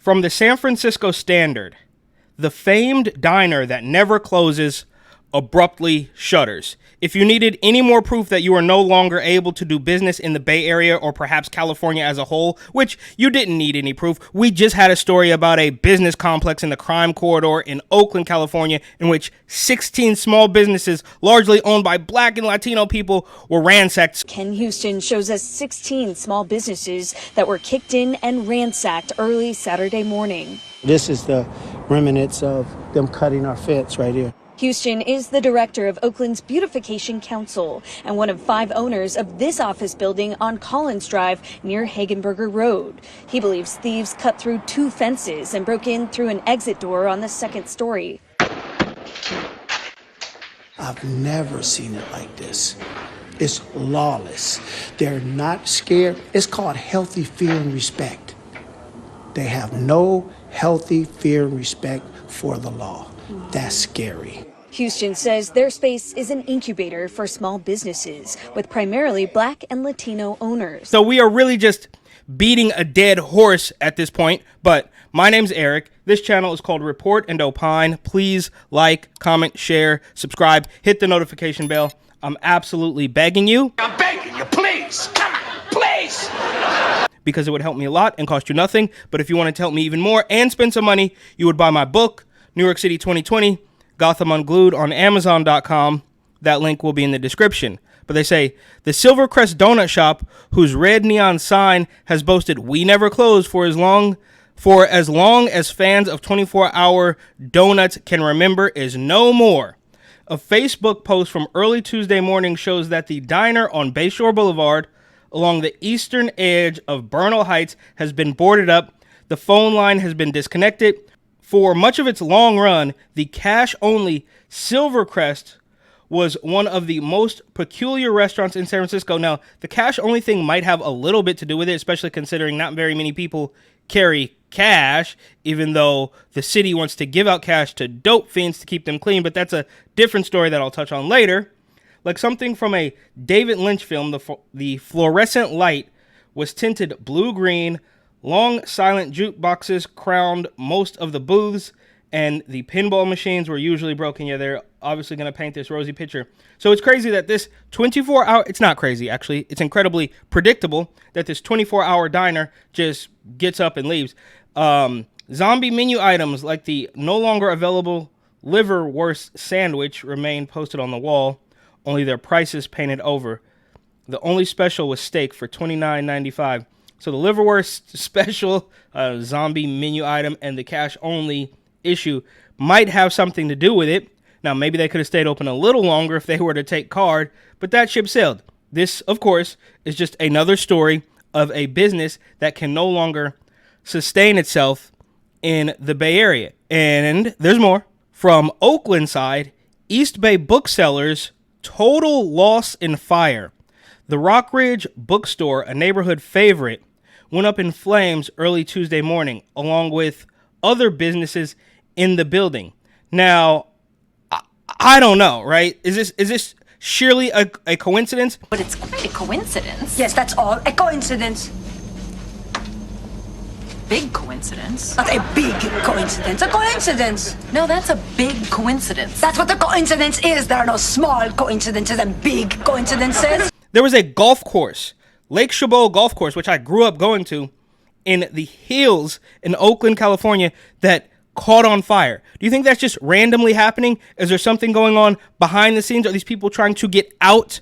From the San Francisco Standard, the famed diner that never closes abruptly shutters. If you needed any more proof that you are no longer able to do business in the Bay Area or perhaps California as a whole, which you didn't need any proof, we just had a story about a business complex in the crime corridor in Oakland, California, in which 16 small businesses, largely owned by Black and Latino people, were ransacked. Ken Houston shows us 16 small businesses that were kicked in and ransacked early Saturday morning. This is the remnants of them cutting our fence right here. Houston is the director of Oakland's Beautification Council and one of 5 owners of this office building on Collins Drive near Hagenberger Road. He believes thieves cut through 2 fences and broke in through an exit door on the 2nd story. I've never seen it like this. It's lawless. They're not scared. It's called healthy fear and respect. They have no healthy fear and respect for the law. That's scary. Houston says their space is an incubator for small businesses with primarily Black and Latino owners. So we are really just beating a dead horse at this point, but my name's Eric. This channel is called Report and Opine. Please like, comment, share, subscribe, hit the notification bell. I'm absolutely begging you. I'm begging you, please. Come on, please. Because it would help me a lot and cost you nothing. But if you wanted to help me even more and spend some money, you would buy my book, New York City 2020, Gotham Unglued, on Amazon.com. That link will be in the description. But they say, the Silvercrest Donut Shop, whose red neon sign has boasted "We never close" for as long as fans of 24-hour donuts can remember, is no more. A Facebook post from early Tuesday morning shows that the diner on Bayshore Boulevard, along the eastern edge of Bernal Heights, has been boarded up. The phone line has been disconnected. For much of its long run, the cash-only Silvercrest was one of the most peculiar restaurants in San Francisco. Now, the cash-only thing might have a little bit to do with it, especially considering not very many people carry cash, even though the city wants to give out cash to dope fiends to keep them clean. But that's a different story that I'll touch on later. Like something from a David Lynch film, the fluorescent light was tinted blue-green. Long, silent jukeboxes crowned most of the booths, and the pinball machines were usually broken. Yeah, they're obviously going to paint this rosy picture. So it's crazy that this 24-hour... It's not crazy, actually. It's incredibly predictable that this 24-hour diner just gets up and leaves. Zombie menu items like the no longer available liverwurst sandwich remain posted on the wall, only their prices painted over. The only special was steak for $29.95. So the liverwurst special, zombie menu item, and the cash-only issue might have something to do with it. Now, maybe they could have stayed open a little longer if they were to take card, but that ship sailed. This, of course, is just another story of a business that can no longer sustain itself in the Bay Area. And there's more. From Oakland side, East Bay booksellers, total loss in fire. The Rockridge bookstore, a neighborhood favorite, went up in flames early Tuesday morning, along with other businesses in the building. Now, I don't know, right? Is this surely a coincidence? But it's quite a coincidence. Yes, that's all. A coincidence. Big coincidence. Not a big coincidence. A coincidence. No, that's a big coincidence. That's what a coincidence is. There are no small coincidences and big coincidences. There was a golf course, Lake Chabot Golf Course, which I grew up going to, in the hills in Oakland, California, that caught on fire. Do you think that's just randomly happening? Is there something going on behind the scenes? Are these people trying to get out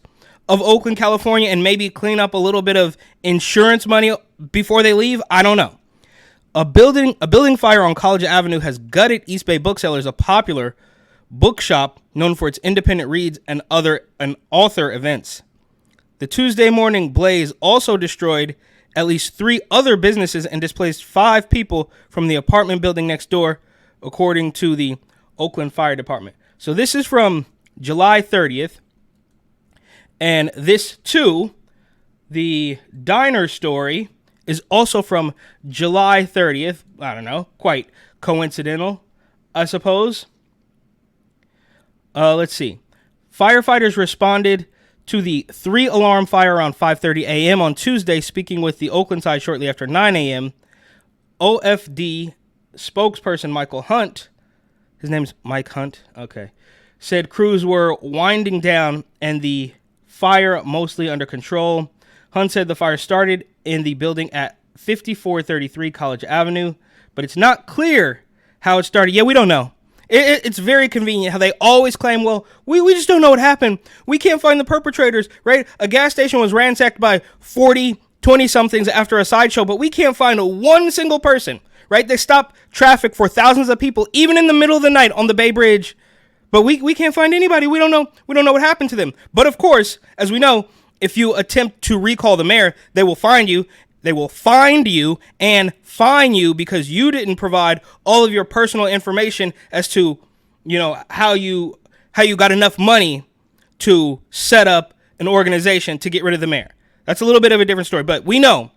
of Oakland, California, and maybe clean up a little bit of insurance money before they leave? I don't know. A building fire on College Avenue has gutted East Bay Booksellers, a popular bookshop known for its independent reads and author events. The Tuesday morning blaze also destroyed at least 3 other businesses and displaced 5 people from the apartment building next door, according to the Oakland Fire Department. So this is from July 30th. And this, too, the diner story, is also from July 30th. I don't know, quite coincidental, I suppose. Let's see. Firefighters responded to the 3-alarm fire around 5:30 a.m. on Tuesday, speaking with the Oakland side shortly after 9 a.m. OFD spokesperson Michael Hunt, his name's Mike Hunt, okay, said crews were winding down and the fire mostly under control. Hunt said the fire started in the building at 5433 College Avenue, but it's not clear how it started. Yeah, we don't know. It's very convenient how they always claim, well, we just don't know what happened. We can't find the perpetrators, right? A gas station was ransacked by 20-somethings after a sideshow, but we can't find one single person, right? They stopped traffic for thousands of people, even in the middle of the night on the Bay Bridge. But we can't find anybody. We don't know what happened to them. But of course, as we know, if you attempt to recall the mayor, they will find you. They will find you and fine you because you didn't provide all of your personal information as to, how you got enough money to set up an organization to get rid of the mayor. That's a little bit of a different story, but we know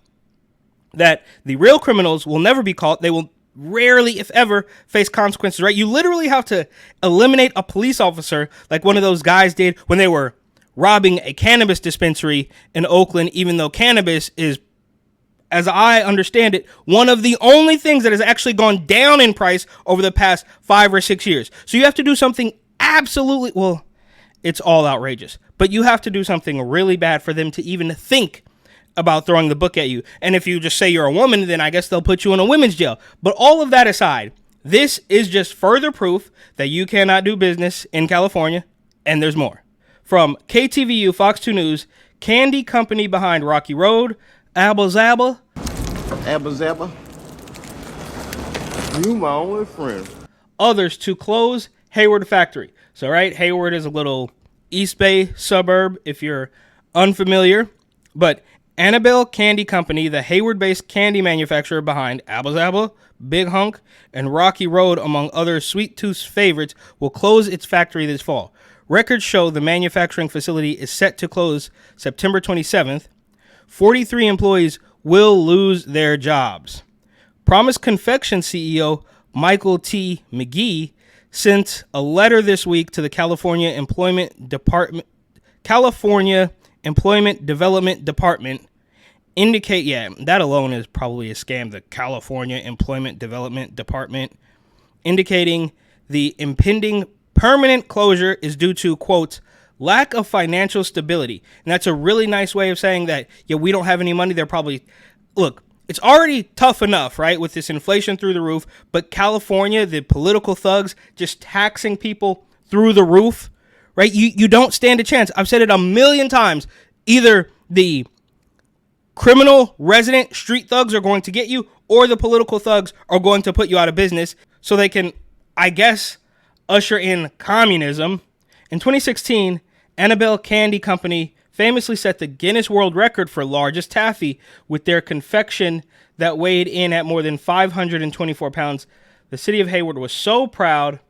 that the real criminals will never be caught. They will rarely, if ever, face consequences, right? You literally have to eliminate a police officer like one of those guys did when they were robbing a cannabis dispensary in Oakland, even though cannabis is, as I understand it, one of the only things that has actually gone down in price over the past 5 or 6 years. So you have to do something absolutely, well, it's all outrageous, but you have to do something really bad for them to even think about throwing the book at you. And if you just say you're a woman, then I guess they'll put you in a women's jail. But all of that aside, this is just further proof that you cannot do business in California, and there's more. From KTVU, Fox 2 News, candy company behind Rocky Road, Abba Zabba. Abba Zabba. You my only friend. Others to close Hayward factory. So, right, Hayward is a little East Bay suburb, if you're unfamiliar. But Annabelle Candy Company, the Hayward-based candy manufacturer behind Abba Zabba, Big Hunk, and Rocky Road, among other Sweet Tooth's favorites, will close its factory this fall. Records show the manufacturing facility is set to close September 27th. 43 employees will lose their jobs. Promise Confection CEO Michael T. McGee sent a letter this week to the California Employment Development Department. That alone is probably a scam. The California Employment Development Department, indicating the impending permanent closure is due to, quote, lack of financial stability. And that's a really nice way of saying that, we don't have any money. They're probably, look, it's already tough enough, right, with this inflation through the roof. But California, the political thugs just taxing people through the roof, right? You don't stand a chance. I've said it a million times. Either the criminal resident street thugs are going to get you, or the political thugs are going to put you out of business so they can, I guess, usher in communism. In 2016, Annabelle Candy Company famously set the Guinness World Record for largest taffy with their confection that weighed in at more than 524 pounds. The city of Hayward was so proud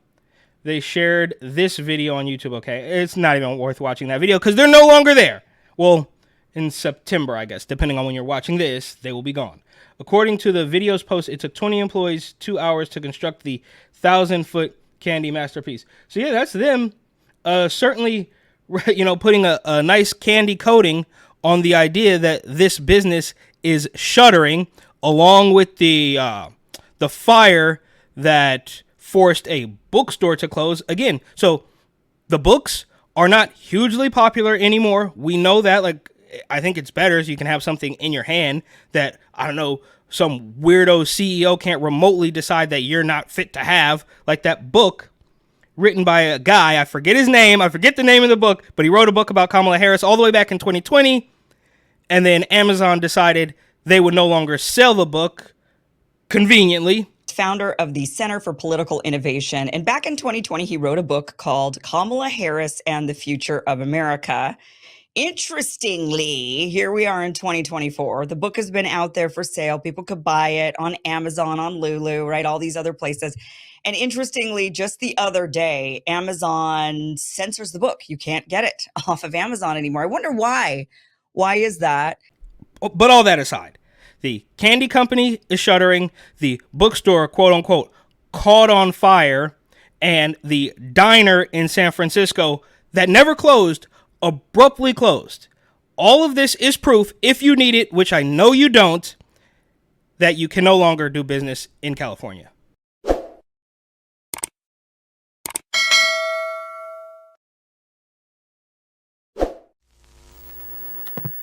they shared this video on YouTube. Okay, it's not even worth watching that video because they're no longer there. Well, in September, I guess, depending on when you're watching this, they will be gone. According to the video's post, it took 20 employees 2 hours to construct the 1,000-foot candy masterpiece. So yeah, that's them. Certainly, putting a nice candy coating on the idea that this business is shuttering, along with the fire that forced a bookstore to close again. So the books are not hugely popular anymore. We know that. Like, I think it's better so you can have something in your hand that, I don't know, some weirdo CEO can't remotely decide that you're not fit to have, like that book written by a guy. I forget his name. I forget the name of the book, but he wrote a book about Kamala Harris all the way back in 2020. And then Amazon decided they would no longer sell the book, conveniently. Founder of the Center for Political Innovation. And back in 2020, he wrote a book called Kamala Harris and the Future of America. Interestingly, here we are in 2024. The book has been out there for sale. People could buy it on Amazon, on Lulu, right? All these other places. And interestingly, just the other day, Amazon censors the book. You can't get it off of Amazon anymore. I wonder why. Why is that? But all that aside, the candy company is shuttering. The bookstore, quote unquote, caught on fire. And the diner in San Francisco that never closed abruptly closed. All of this is proof, if you need it, which I know you don't, that you can no longer do business in California.